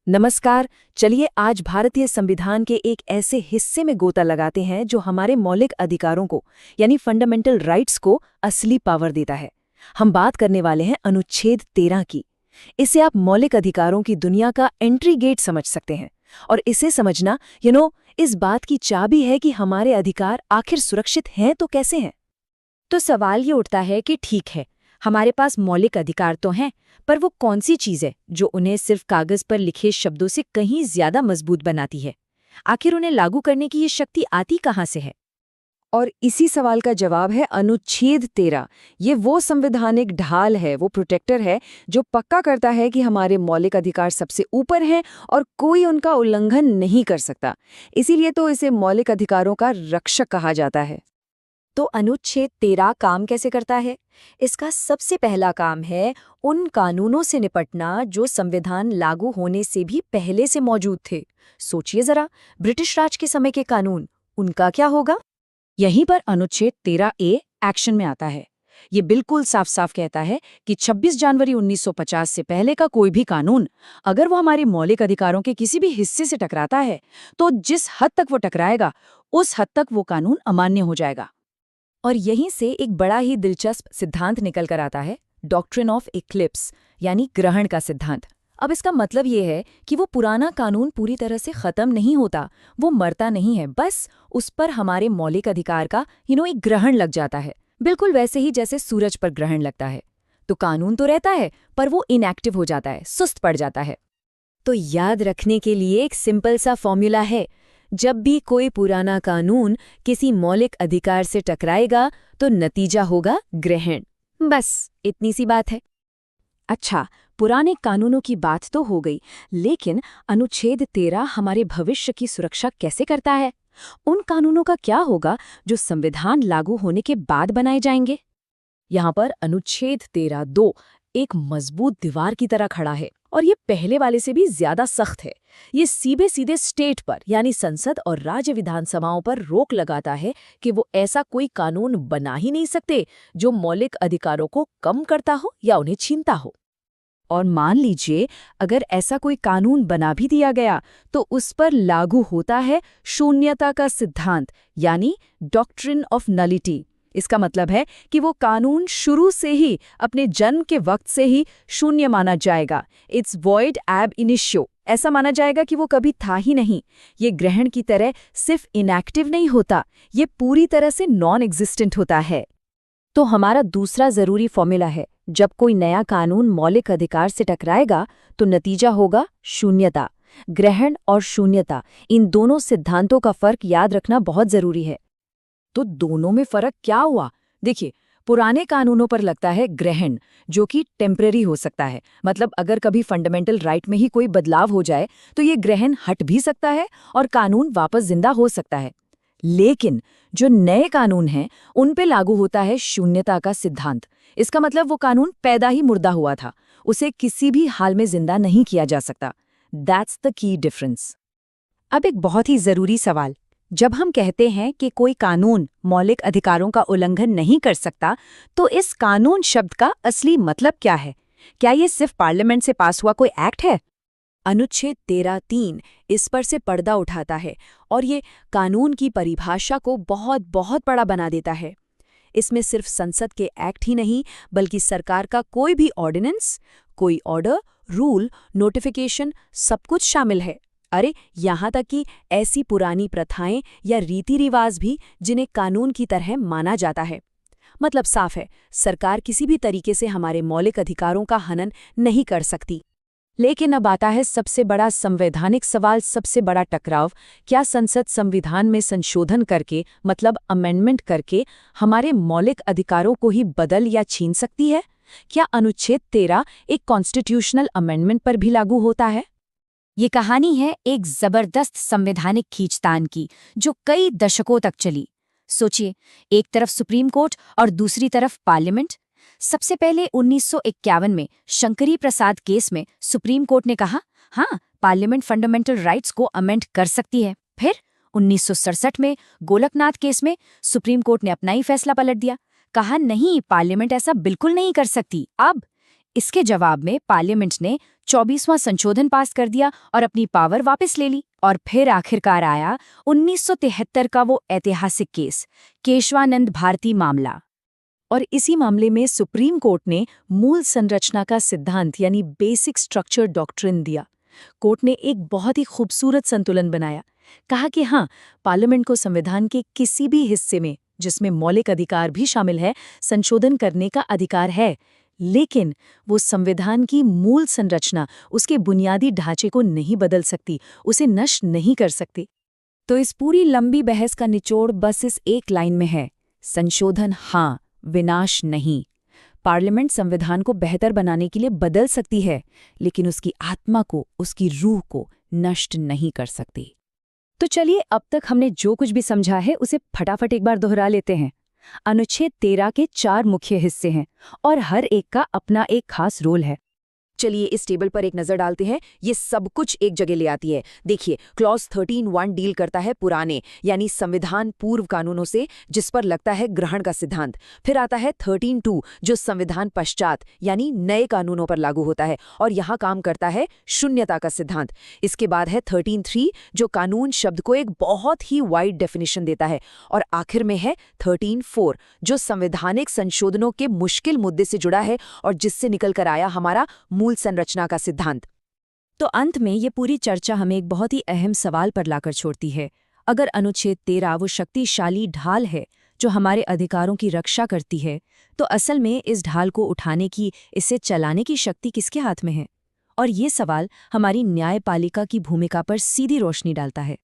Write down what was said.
नमस्कार। चलिए आज भारतीय संविधान के एक ऐसे हिस्से में गोता लगाते हैं जो हमारे मौलिक अधिकारों को यानी फंडामेंटल राइट्स को असली पावर देता है। हम बात करने वाले हैं अनुच्छेद 13 की। इसे आप मौलिक अधिकारों की दुनिया का एंट्री गेट समझ सकते हैं। और इसे समझना इस बात की चाबी है कि हमारे अधिकार आखिर सुरक्षित हैं तो कैसे हैं। तो सवाल ये उठता है कि ठीक है, हमारे पास मौलिक अधिकार तो हैं, पर वो कौन सी चीज़ है जो उन्हें सिर्फ कागज पर लिखे शब्दों से कहीं ज्यादा मजबूत बनाती है? आखिर उन्हें लागू करने की ये शक्ति आती कहाँ से है? और इसी सवाल का जवाब है अनुच्छेद 13। ये वो संवैधानिक ढाल है, वो प्रोटेक्टर है जो पक्का करता है कि हमारे मौलिक अधिकार सबसे ऊपर हैं और कोई उनका उल्लंघन नहीं कर सकता। इसीलिए तो इसे मौलिक अधिकारों का रक्षक कहा जाता है। तो अनुच्छेद 13 काम कैसे करता है? इसका सबसे पहला काम है उन कानूनों से निपटना जो संविधान लागू होने से भी पहले से मौजूद थे। सोचिए जरा, ब्रिटिश राज के समय के कानून, उनका क्या होगा? यहीं पर अनुच्छेद 13A एक्शन में आता है। ये बिल्कुल साफ साफ कहता है कि 26 जनवरी 1950 से पहले का कोई भी कानून अगर वो हमारे मौलिक अधिकारों के किसी भी हिस्से से टकराता है तो जिस हद तक वो टकराएगा उस हद तक वो कानून अमान्य हो जाएगा। और यहीं से एक बड़ा ही दिलचस्प सिद्धांत निकल कर आता है, डॉक्ट्रिन ऑफ इक्लिप्स यानी ग्रहण का सिद्धांत। अब इसका मतलब ये है कि वो पुराना कानून पूरी तरह से खत्म नहीं होता, वो मरता नहीं है, बस उस पर हमारे मौलिक अधिकार का एक ग्रहण लग जाता है, बिल्कुल वैसे ही जैसे सूरज पर ग्रहण लगता है। तो कानून तो रहता है पर वो इनएक्टिव हो जाता है, सुस्त पड़ जाता है। तो याद रखने के लिए एक सिंपल सा फॉर्मूला है, जब भी कोई पुराना कानून किसी मौलिक अधिकार से टकराएगा तो नतीजा होगा ग्रहण। बस इतनी सी बात है। अच्छा, पुराने कानूनों की बात तो हो गई, लेकिन अनुच्छेद 13 हमारे भविष्य की सुरक्षा कैसे करता है? उन कानूनों का क्या होगा जो संविधान लागू होने के बाद बनाए जाएंगे? यहाँ पर अनुच्छेद 13(2) एक मजबूत दीवार की तरह खड़ा है और ये पहले वाले से भी ज्यादा सख्त है। ये सीधे सीधे स्टेट पर यानी संसद और राज्य विधानसभाओं पर रोक लगाता है कि वो ऐसा कोई कानून बना ही नहीं सकते जो मौलिक अधिकारों को कम करता हो या उन्हें छीनता हो। और मान लीजिए अगर ऐसा कोई कानून बना भी दिया गया तो उस पर लागू होता है शून्यता का सिद्धांत यानी डॉक्ट्रिन ऑफ नलिटी। इसका मतलब है कि वो कानून शुरू से ही, अपने जन्म के वक्त से ही शून्य माना जाएगा। इट्स वॉइड एब इनिशियो, ऐसा माना जाएगा कि वो कभी था ही नहीं। ये ग्रहण की तरह सिर्फ इनएक्टिव नहीं होता, ये पूरी तरह से नॉन एग्जिस्टेंट होता है। तो हमारा दूसरा जरूरी फॉर्मूला है, जब कोई नया कानून मौलिक अधिकार से टकराएगा तो नतीजा होगा शून्यता। ग्रहण और शून्यता, इन दोनों सिद्धांतों का फर्क याद रखना बहुत जरूरी है। तो दोनों में फर्क क्या हुआ? देखिए, पुराने कानूनों पर लगता है ग्रहण, जो कि टेम्पररी हो सकता है। मतलब अगर कभी फंडामेंटल राइट में ही कोई बदलाव हो जाए तो ये ग्रहण हट भी सकता है और कानून वापस जिंदा हो सकता है। लेकिन जो नए कानून हैं उन पे लागू होता है शून्यता का सिद्धांत। इसका मतलब वो कानून पैदा ही मुर्दा हुआ था, उसे किसी भी हाल में जिंदा नहीं किया जा सकता। That's the key difference. अब एक बहुत ही जरूरी सवाल, जब हम कहते हैं कि कोई कानून मौलिक अधिकारों का उल्लंघन नहीं कर सकता, तो इस कानून शब्द का असली मतलब क्या है? क्या ये सिर्फ पार्लियामेंट से पास हुआ कोई एक्ट है? अनुच्छेद 13(3) इस पर से पर्दा उठाता है और ये कानून की परिभाषा को बहुत बहुत बड़ा बना देता है। इसमें सिर्फ संसद के एक्ट ही नहीं, बल्कि सरकार का कोई भी ऑर्डिनेंस, कोई ऑर्डर, रूल, नोटिफिकेशन, सब कुछ शामिल है। अरे यहाँ तक कि ऐसी पुरानी प्रथाएं या रीति रिवाज भी जिन्हें कानून की तरह माना जाता है। मतलब साफ है, सरकार किसी भी तरीके से हमारे मौलिक अधिकारों का हनन नहीं कर सकती। लेकिन अब आता है सबसे बड़ा संवैधानिक सवाल, सबसे बड़ा टकराव। क्या संसद संविधान में संशोधन करके, मतलब अमेंडमेंट करके, हमारे मौलिक अधिकारों को ही बदल या छीन सकती है? क्या अनुच्छेद 13 एक कॉन्स्टिट्यूशनल अमेंडमेंट पर भी लागू होता है? ये कहानी है एक जबरदस्त संवैधानिक खींचतान की, जो कई दशकों तक चली। सोचिए, एक तरफ सुप्रीम कोर्ट और दूसरी तरफ पार्लियामेंट। सबसे पहले 1951 में शंकरी प्रसाद केस में सुप्रीम कोर्ट ने कहा, हाँ, पार्लियामेंट फंडामेंटल राइट्स को अमेंड कर सकती है। फिर 1967 में गोलकनाथ केस में सुप्रीम कोर्ट ने अपना ही फैसला पलट दिया, कहा नहीं, पार्लियामेंट ऐसा बिल्कुल नहीं कर सकती। अब इसके जवाब में पार्लियामेंट ने 24वां संशोधन पास कर दिया और अपनी पावर वापस ले ली। और फिर आखिरकार आया 1973 का वो ऐतिहासिक केस, केशवानंद भारती मामला। और इसी मामले में सुप्रीम कोर्ट ने मूल संरचना का सिद्धांत यानी बेसिक स्ट्रक्चर डॉक्ट्रिन दिया। कोर्ट ने एक बहुत ही खूबसूरत संतुलन बनाया। कहा कि हाँ, पार्लियामेंट को संविधान के किसी भी हिस्से में, जिसमें मौलिक अधिकार भी शामिल है, संशोधन करने का अधिकार है, लेकिन वो संविधान की मूल संरचना, उसके बुनियादी ढांचे को नहीं बदल सकती, उसे नष्ट नहीं कर सकती। तो इस पूरी लंबी बहस का निचोड़ बस इस एक लाइन में है, संशोधन हाँ, विनाश नहीं। पार्लियामेंट संविधान को बेहतर बनाने के लिए बदल सकती है, लेकिन उसकी आत्मा को, उसकी रूह को नष्ट नहीं कर सकती। तो चलिए, अब तक हमने जो कुछ भी समझा है उसे फटाफट एक बार दोहरा लेते हैं। अनुच्छेद 13 के 4 मुख्य हिस्से हैं और हर एक का अपना एक खास रोल है। चलिए इस टेबल पर एक नजर डालते हैं। ये सब कुछ एक जगह ले आती है। देखिए, क्लॉज 13(1) डील करता है पुराने यानी संविधान पूर्व कानूनों से, जिस पर लगता है ग्रहण का सिद्धांत। फिर आता है 13(2) जो संविधान पश्चात यानी नए कानूनों पर लागू होता है और यहाँ काम करता है शून्यता का सिद्धांत। इसके बाद है 13(3) जो कानून शब्द को एक बहुत ही वाइड डेफिनेशन देता है। और आखिर में है 13(4) जो संवैधानिक संशोधनों के मुश्किल मुद्दे से जुड़ा है और जिससे निकल कर आया हमारा मूल संरचना का सिद्धांत। तो अंत में ये पूरी चर्चा हमें एक बहुत ही अहम सवाल पर लाकर छोड़ती है। अगर अनुच्छेद 13 वो शक्तिशाली ढाल है जो हमारे अधिकारों की रक्षा करती है, तो असल में इस ढाल को उठाने की, इसे चलाने की शक्ति किसके हाथ में है? और ये सवाल हमारी न्यायपालिका की भूमिका पर सीधी रोशनी डालता है।